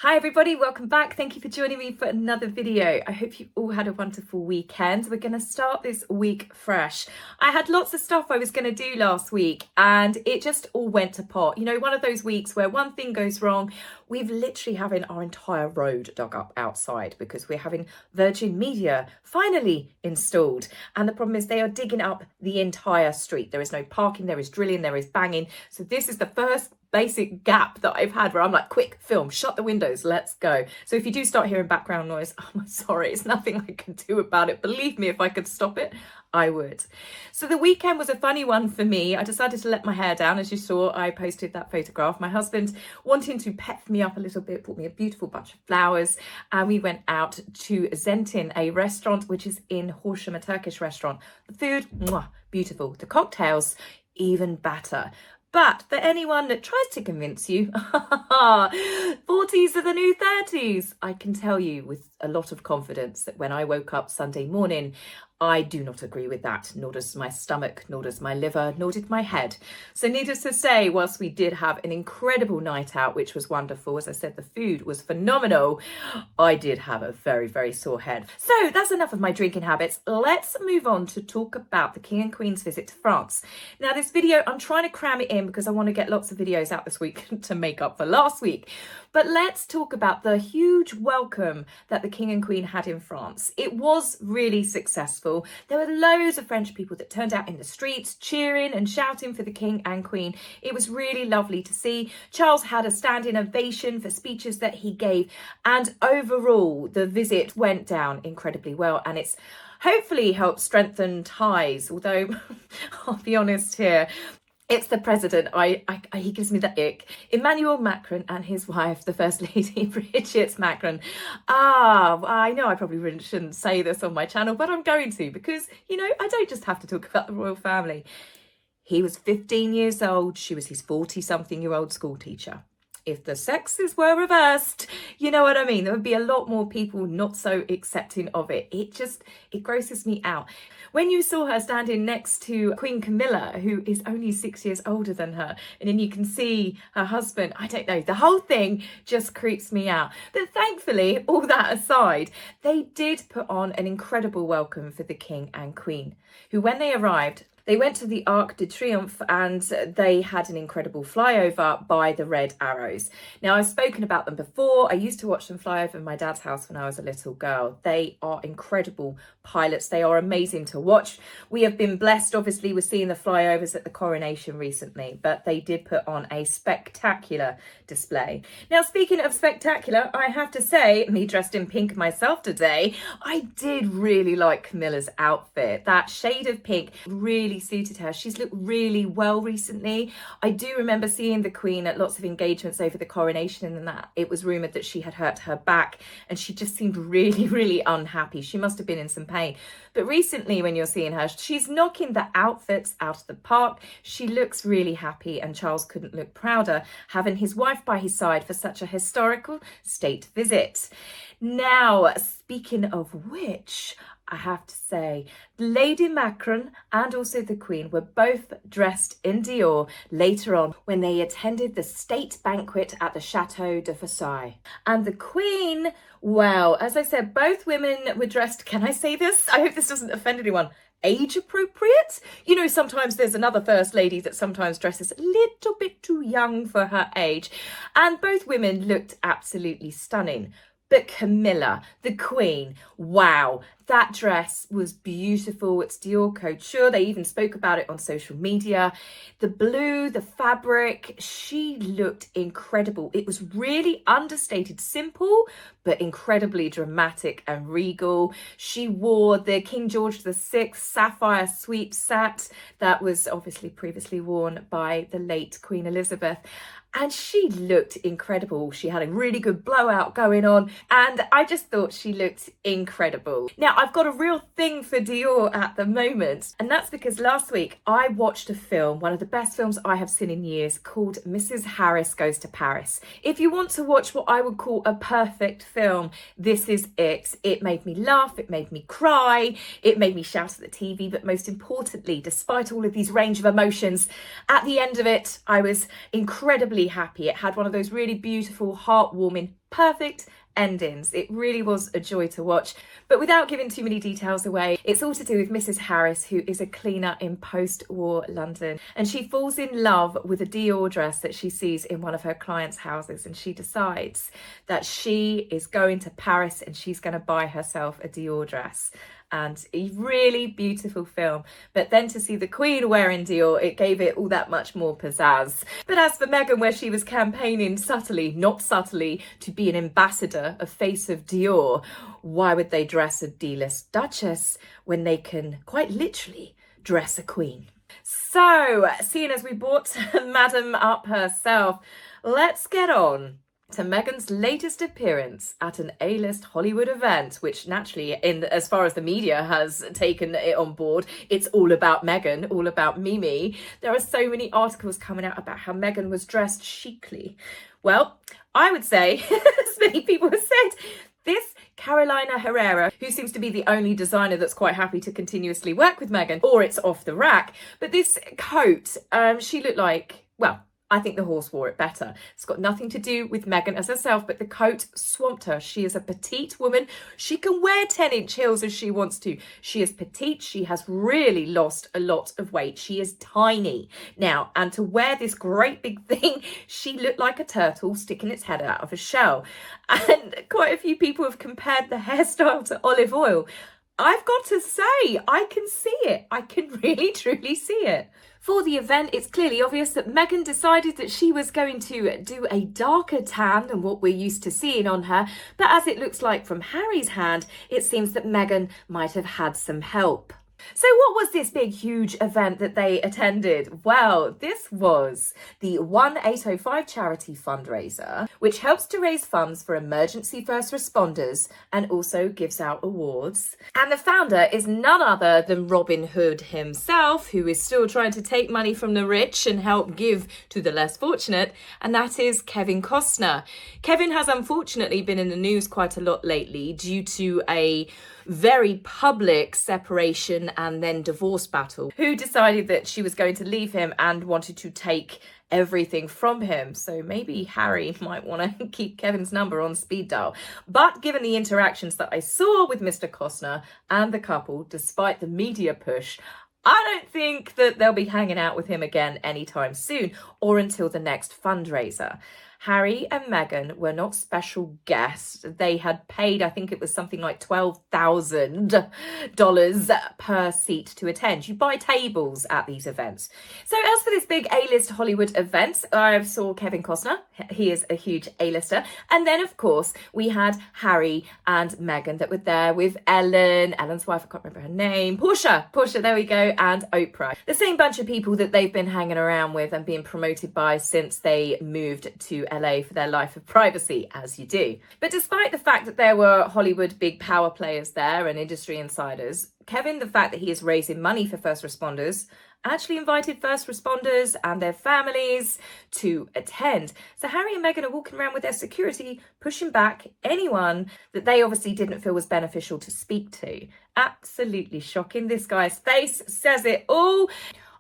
Hi everybody, welcome back. Thank you for joining me for another video. I hope you all had a wonderful weekend. We're going to start this week fresh. I had lots of stuff I was going to do last week and it just all went to pot. You know, one of those weeks where one thing goes wrong. We've literally having our entire road dug up outside because we're having Virgin Media finally installed. And the problem is they are digging up the entire street. There is no parking, there is drilling, there is banging. So this is the first basic gap that I've had where I'm like, quick film, shut the windows, let's go. So if you do start hearing background noise, I'm sorry, it's nothing I can do about it. Believe me, if I could stop it, I would. So the weekend was a funny one for me. I decided to let my hair down. As you saw, I posted that photograph. My husband, wanting to pep me up a little bit, bought me a beautiful bunch of flowers and we went out to Zentin, a restaurant which is in Horsham, a Turkish restaurant. The food, mwah, beautiful. The cocktails, even better. But for anyone that tries to convince you, 40s are the new 30s, I can tell you with a lot of confidence that when I woke up Sunday morning, I do not agree with that, nor does my stomach, nor does my liver, nor did my head. So needless to say, whilst we did have an incredible night out, which was wonderful, as I said, the food was phenomenal, I did have a very, very sore head. So that's enough of my drinking habits. Let's move on to talk about the King and Queen's visit to France. Now this video, I'm trying to cram it in because I want to get lots of videos out this week to make up for last week. But let's talk about the huge welcome that the King and Queen had in France. It was really successful. There were loads of French people that turned out in the streets cheering and shouting for the King and Queen. It was really lovely to see. Charles had a standing ovation for speeches that he gave, and overall the visit went down incredibly well, and it's hopefully helped strengthen ties, although I'll be honest here, it's the president. He gives me the ick. Emmanuel Macron and his wife, the First Lady, Brigitte Macron. I know I probably shouldn't say this on my channel, but I'm going to because, you know, I don't just have to talk about the royal family. He was 15 years old. She was his 40-something-year-old school teacher. If the sexes were reversed, you know what I mean? There would be a lot more people not so accepting of it. It grosses me out. When you saw her standing next to Queen Camilla, who is only 6 years older than her, and then you can see her husband, I don't know, the whole thing just creeps me out. But thankfully, all that aside, they did put on an incredible welcome for the King and Queen, who when they arrived, they went to the Arc de Triomphe and they had an incredible flyover by the Red Arrows. Now, I've spoken about them before. I used to watch them fly over my dad's house when I was a little girl. They are incredible pilots. They are amazing to watch. We have been blessed, obviously, with seeing the flyovers at the coronation recently, but they did put on a spectacular display. Now, speaking of spectacular, I have to say, me dressed in pink myself today, I did really like Camilla's outfit. That shade of pink really suited her. She's looked really well recently. I do remember seeing the Queen at lots of engagements over the coronation and that it was rumoured that she had hurt her back and she just seemed really, really unhappy. She must have been in some pain. But recently when you're seeing her, she's knocking the outfits out of the park. She looks really happy and Charles couldn't look prouder having his wife by his side for such a historical state visit. Now, speaking of which, I have to say, Lady Macron and also the Queen were both dressed in Dior later on when they attended the state banquet at the Chateau de Versailles. And the Queen, well, as I said, both women were dressed, can I say this? I hope this doesn't offend anyone. Age appropriate? You know, sometimes there's another First Lady that sometimes dresses a little bit too young for her age. And both women looked absolutely stunning. But Camilla, the Queen, wow, that dress was beautiful. It's Dior Couture. They even spoke about it on social media. The blue, the fabric, she looked incredible. It was really understated, simple, but incredibly dramatic and regal. She wore the King George VI sapphire sweep set that was obviously previously worn by the late Queen Elizabeth. And she looked incredible. She had a really good blowout going on and I just thought she looked incredible. Now, I've got a real thing for Dior at the moment, and that's because last week I watched a film, one of the best films I have seen in years, called Mrs. Harris Goes to Paris. If you want to watch what I would call a perfect film, this is it. It made me laugh, it made me cry, it made me shout at the TV, but most importantly, despite all of these range of emotions, at the end of it, I was incredibly happy. It had one of those really beautiful, heartwarming perfect endings. It really was a joy to watch. But without giving too many details away, it's all to do with Mrs. Harris, who is a cleaner in post-war London. And she falls in love with a Dior dress that she sees in one of her clients' houses. And she decides that she is going to Paris and she's going to buy herself a Dior dress. And a really beautiful film. But then to see the Queen wearing Dior, it gave it all that much more pizzazz. But as for Meghan, where she was campaigning subtly, not subtly, to be an ambassador, a face of Dior, why would they dress a D-list duchess when they can quite literally dress a queen? So, seeing as we brought Madam up herself, let's get on to Meghan's latest appearance at an A-list Hollywood event, which naturally, as far as the media has taken it on board, it's all about Meghan, all about Mimi. There are so many articles coming out about how Meghan was dressed chicly. Well, I would say, as many people have said, this Carolina Herrera, who seems to be the only designer that's quite happy to continuously work with Meghan, or it's off the rack. But this coat, she looked like, well, I think the horse wore it better. It's got nothing to do with Meghan as herself, but the coat swamped her. She is a petite woman. She can wear 10-inch heels if she wants to. She is petite. She has really lost a lot of weight. She is tiny now. And to wear this great big thing, she looked like a turtle sticking its head out of a shell. And quite a few people have compared the hairstyle to olive oil. I've got to say, I can see it. I can really, truly see it. For the event, it's clearly obvious that Meghan decided that she was going to do a darker tan than what we're used to seeing on her. But as it looks like from Harry's hand, it seems that Meghan might have had some help. So what was this big, huge event that they attended? Well, this was the 1805 charity fundraiser, which helps to raise funds for emergency first responders and also gives out awards. And the founder is none other than Robin Hood himself, who is still trying to take money from the rich and help give to the less fortunate, and that is Kevin Costner. Kevin has unfortunately been in the news quite a lot lately due to a very public separation and then divorce battle, who decided that she was going to leave him and wanted to take everything from him. So maybe Harry might want to keep Kevin's number on speed dial. But given the interactions that I saw with Mr. Costner and the couple, despite the media push, I don't think that they'll be hanging out with him again anytime soon or until the next fundraiser. Harry and Meghan were not special guests. They had paid, I think it was something like $12,000 per seat to attend. You buy tables at these events. So as for this big A-list Hollywood event, I saw Kevin Costner. He is a huge A-lister. And then, of course, we had Harry and Meghan that were there with Ellen's wife, I can't remember her name, Portia, there we go, and Oprah. The same bunch of people that they've been hanging around with and being promoted by since they moved to LA for their life of privacy, as you do. But despite the fact that there were Hollywood big power players there and industry insiders, Kevin, the fact that he is raising money for first responders, actually invited first responders and their families to attend. So Harry and Meghan are walking around with their security, pushing back anyone that they obviously didn't feel was beneficial to speak to. Absolutely shocking. This guy's face says it all.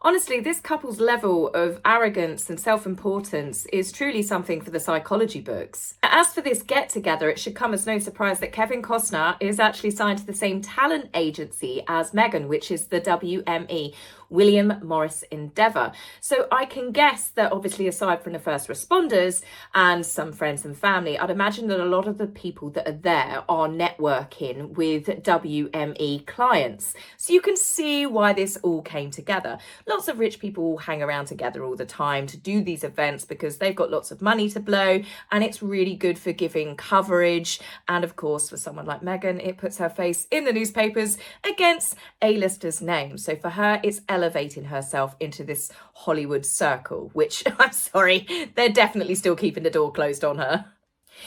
Honestly, this couple's level of arrogance and self-importance is truly something for the psychology books. As for this get-together, it should come as no surprise that Kevin Costner is actually signed to the same talent agency as Meghan, which is the WME, William Morris Endeavour. So I can guess that obviously aside from the first responders and some friends and family, I'd imagine that a lot of the people that are there are networking with WME clients. So you can see why this all came together. Lots of rich people hang around together all the time to do these events because they've got lots of money to blow, and it's really good for giving coverage. And of course, for someone like Meghan, it puts her face in the newspapers against A-listers' names. So for her, it's elevating herself into this Hollywood circle, which, I'm sorry, they're definitely still keeping the door closed on her.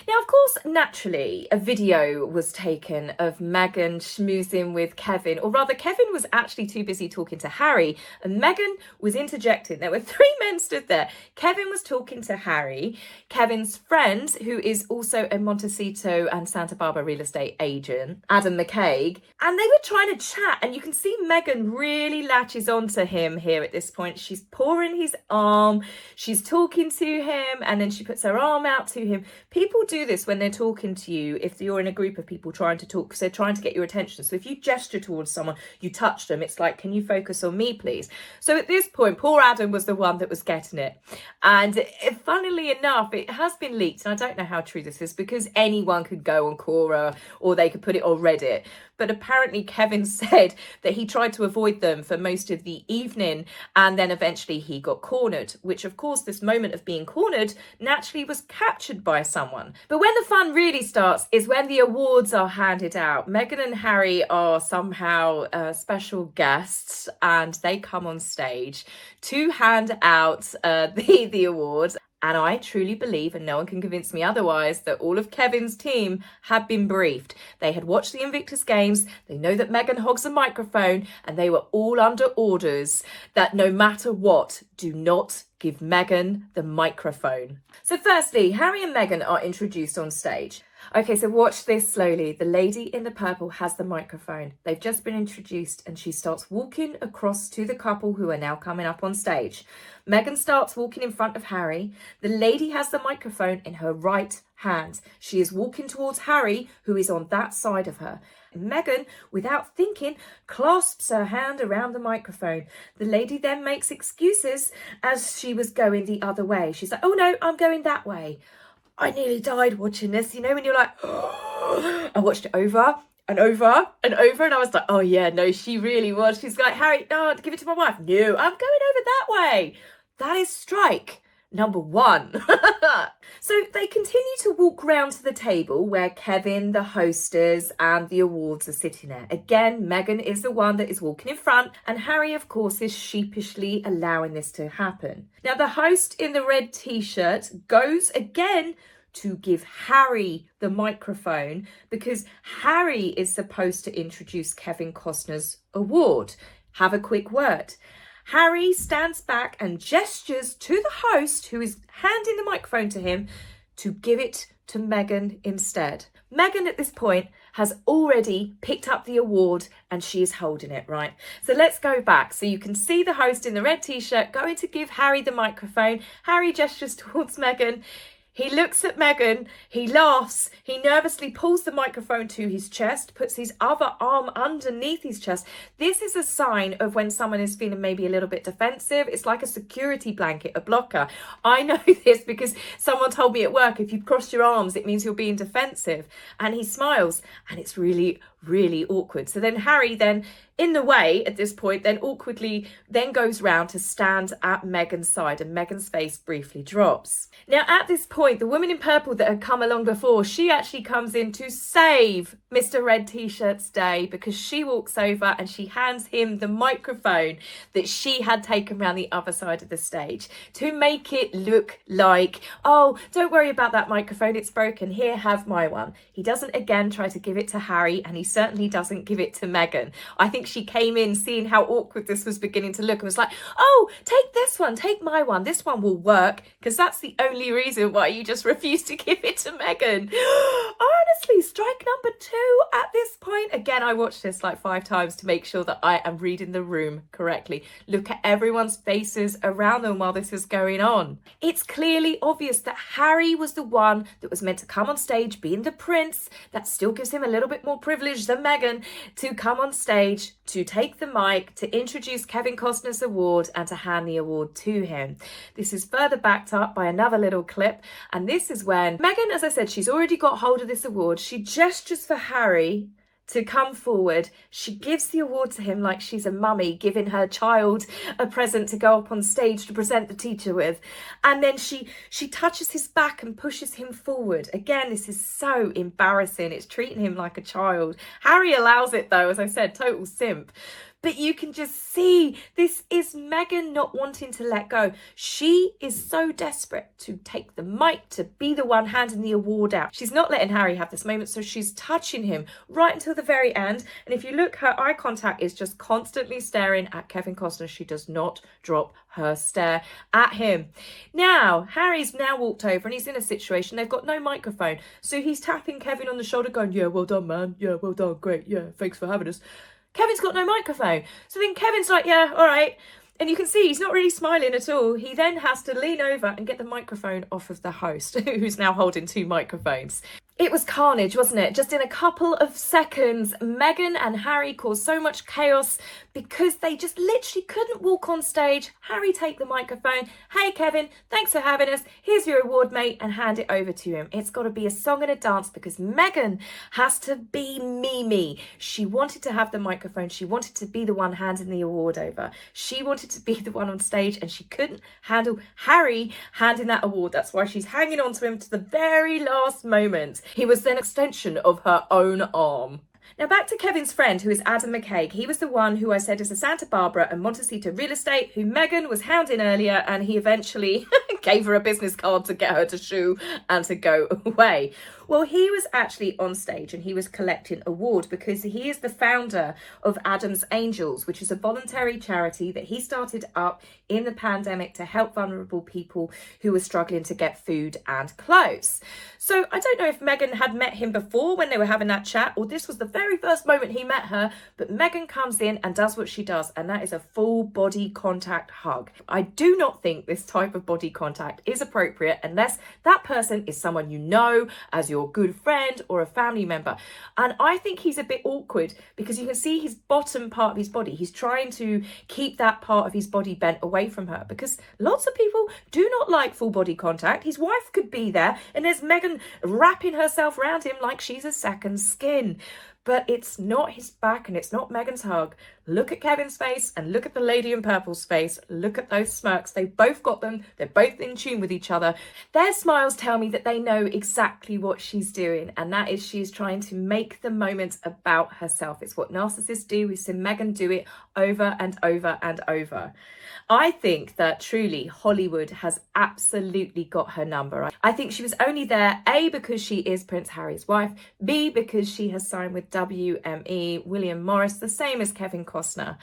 Now, of course, naturally, a video was taken of Meghan schmoozing with Kevin, or rather, Kevin was actually too busy talking to Harry, and Meghan was interjecting. There were three men stood there. Kevin was talking to Harry, Kevin's friend, who is also a Montecito and Santa Barbara real estate agent, Adam McCaig, and they were trying to chat, and you can see Meghan really latches onto him here at this point. She's pawing his arm, she's talking to him, and then she puts her arm out to him. People will do this when they're talking to you, if you're in a group of people trying to talk, because they're trying to get your attention. So if you gesture towards someone, you touch them, it's like, can you focus on me, please? So at this point, poor Adam was the one that was getting it. And funnily enough, it has been leaked, and I don't know how true this is, because anyone could go on Quora or they could put it on Reddit. But apparently Kevin said that he tried to avoid them for most of the evening, and then eventually he got cornered, which of course this moment of being cornered naturally was captured by someone. But when the fun really starts is when the awards are handed out. Meghan and Harry are somehow special guests, and they come on stage to hand out the awards. And I truly believe, and no one can convince me otherwise, that all of Kevin's team had been briefed. They had watched the Invictus Games, they know that Meghan hogs a microphone, and they were all under orders that no matter what, do not give Meghan the microphone. So firstly, Harry and Meghan are introduced on stage. Okay, so watch this slowly. The lady in the purple has the microphone. They've just been introduced, and she starts walking across to the couple who are now coming up on stage. Meghan starts walking in front of Harry. The lady has the microphone in her right hand. She is walking towards Harry, who is on that side of her. Meghan, without thinking, clasps her hand around the microphone. The lady then makes excuses as she was going the other way. She's like, oh no, I'm going that way. I nearly died watching this, you know, when you're like, oh. I watched it over and over and over, and I was like, oh yeah, no, she really was. She's like, Harry, no, give it to my wife. No, I'm going over that way. That is strike number one. So they continue to walk round to the table where Kevin, the hostess, and the awards are sitting there. Again, Meghan is the one that is walking in front, and Harry, of course, is sheepishly allowing this to happen. Now, the host in the red t-shirt goes again to give Harry the microphone because Harry is supposed to introduce Kevin Costner's award. Have a quick word. Harry stands back and gestures to the host, who is handing the microphone to him, to give it to Meghan instead. Meghan at this point has already picked up the award and she is holding it, right? So let's go back. So you can see the host in the red t-shirt going to give Harry the microphone. Harry gestures towards Meghan. He looks at Meghan, he laughs, he nervously pulls the microphone to his chest, puts his other arm underneath his chest. This is a sign of when someone is feeling maybe a little bit defensive. It's like a security blanket, a blocker. I know this because someone told me at work, if you cross your arms, it means you're being defensive. And he smiles, and it's really, really awkward. So then Harry then, in the way at this point, then awkwardly then goes round to stand at Meghan's side, and Meghan's face briefly drops. Now at this point, the woman in purple that had come along before, she actually comes in to save Mr. Red T-shirt's day, because she walks over and she hands him the microphone that she had taken around the other side of the stage to make it look like, oh, don't worry about that microphone, it's broken, here, have my one. He doesn't again try to give it to Harry, and he certainly doesn't give it to Meghan. I think she came in seeing how awkward this was beginning to look and was like, oh, take this one, take my one, this one will work, because that's the only reason why you just refused to give it to Meghan. Honestly, strike number 2 at this point. Again, I watched this like 5 times to make sure that I am reading the room correctly. Look at everyone's faces around them while this is going on. It's clearly obvious that Harry was the one that was meant to come on stage, being the prince. That still gives him a little bit more privilege than Meghan, to come on stage, to take the mic, to introduce Kevin Costner's award, and to hand the award to him. This is further backed up by another little clip, and this is when Meghan, as I said, she's already got hold of this award. She gestures for Harry to come forward. She gives the award to him like she's a mummy giving her child a present to go up on stage to present the teacher with. And then she touches his back and pushes him forward. Again, this is so embarrassing. It's treating him like a child. Harry allows it though, as I said, total simp. But you can just see this is Meghan not wanting to let go. She is so desperate to take the mic, to be the one handing the award out. She's not letting Harry have this moment, so she's touching him right until the very end. And if you look, her eye contact is just constantly staring at Kevin Costner. She does not drop her stare at him. Now, Harry's now walked over and he's in a situation, they've got no microphone. So he's tapping Kevin on the shoulder going, yeah, well done, man. Yeah, well done. Great. Yeah, thanks for having us. Kevin's got no microphone. So then Kevin's like, yeah, all right. And you can see he's not really smiling at all. He then has to lean over and get the microphone off of the host, who's now holding 2 microphones. It was carnage, wasn't it? Just in a couple of seconds, Meghan and Harry caused so much chaos because they just literally couldn't walk on stage. Harry take the microphone. Hey, Kevin, thanks for having us. Here's your award, mate, and hand it over to him. It's got to be a song and a dance because Meghan has to be Mimi. She wanted to have the microphone. She wanted to be the one handing the award over. She wanted to be the one on stage and she couldn't handle Harry handing that award. That's why she's hanging on to him to the very last moment. He was then an extension of her own arm. Now back to Kevin's friend, who is Adam McCaig. He was the one who I said is a Santa Barbara and Montecito real estate, who Meghan was hounding earlier, and he eventually gave her a business card to get her to shoo and to go away. Well, he was actually on stage and he was collecting awards because he is the founder of Adam's Angels, which is a voluntary charity that he started up in the pandemic to help vulnerable people who were struggling to get food and clothes. So I don't know if Meghan had met him before when they were having that chat, or this was the very first moment he met her, but Meghan comes in and does what she does, and that is a full body contact hug. I do not think this type of body contact is appropriate unless that person is someone you know as your good friend or a family member. And I think he's a bit awkward because you can see his bottom part of his body. He's trying to keep that part of his body bent away from her because lots of people do not like full body contact. His wife could be there and there's Meghan wrapping herself around him like she's a second skin. But it's not his back and it's not Meghan's hug. Look at Kevin's face and look at the lady in purple's face. Look at those smirks. They've both got them. They're both in tune with each other. Their smiles tell me that they know exactly what she's doing, and that is she's trying to make the moment about herself. It's what narcissists do. We've seen Meghan do it over and over and over. I think that truly Hollywood has absolutely got her number. I think she was only there, A, because she is Prince Harry's wife, B, because she has signed with WME, William Morris, the same as Kevin Costner.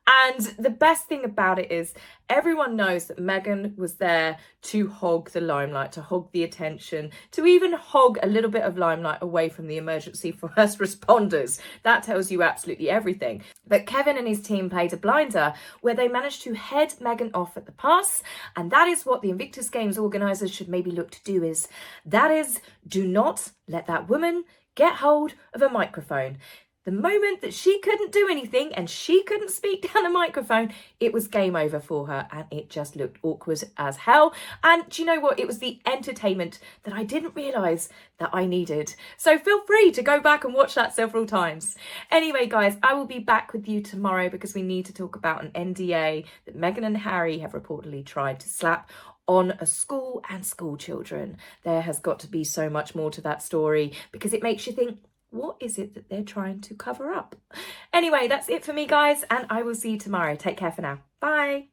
And the best thing about it is everyone knows that Meghan was there to hog the limelight, to hog the attention, to even hog a little bit of limelight away from the emergency first responders. That tells you absolutely everything. But Kevin and his team played a blinder where they managed to head Meghan off at the pass. And that is what the Invictus Games organisers should maybe look to do is, that is, do not let that woman get hold of a microphone. The moment that she couldn't do anything and she couldn't speak down the microphone, it was game over for her and it just looked awkward as hell. And do you know what? It was the entertainment that I didn't realise that I needed. So feel free to go back and watch that several times. Anyway, guys, I will be back with you tomorrow because we need to talk about an NDA that Meghan and Harry have reportedly tried to slap on a school and school children. There has got to be so much more to that story because it makes you think, what is it that they're trying to cover up? Anyway, that's it for me, guys, and I will see you tomorrow. Take care for now. Bye.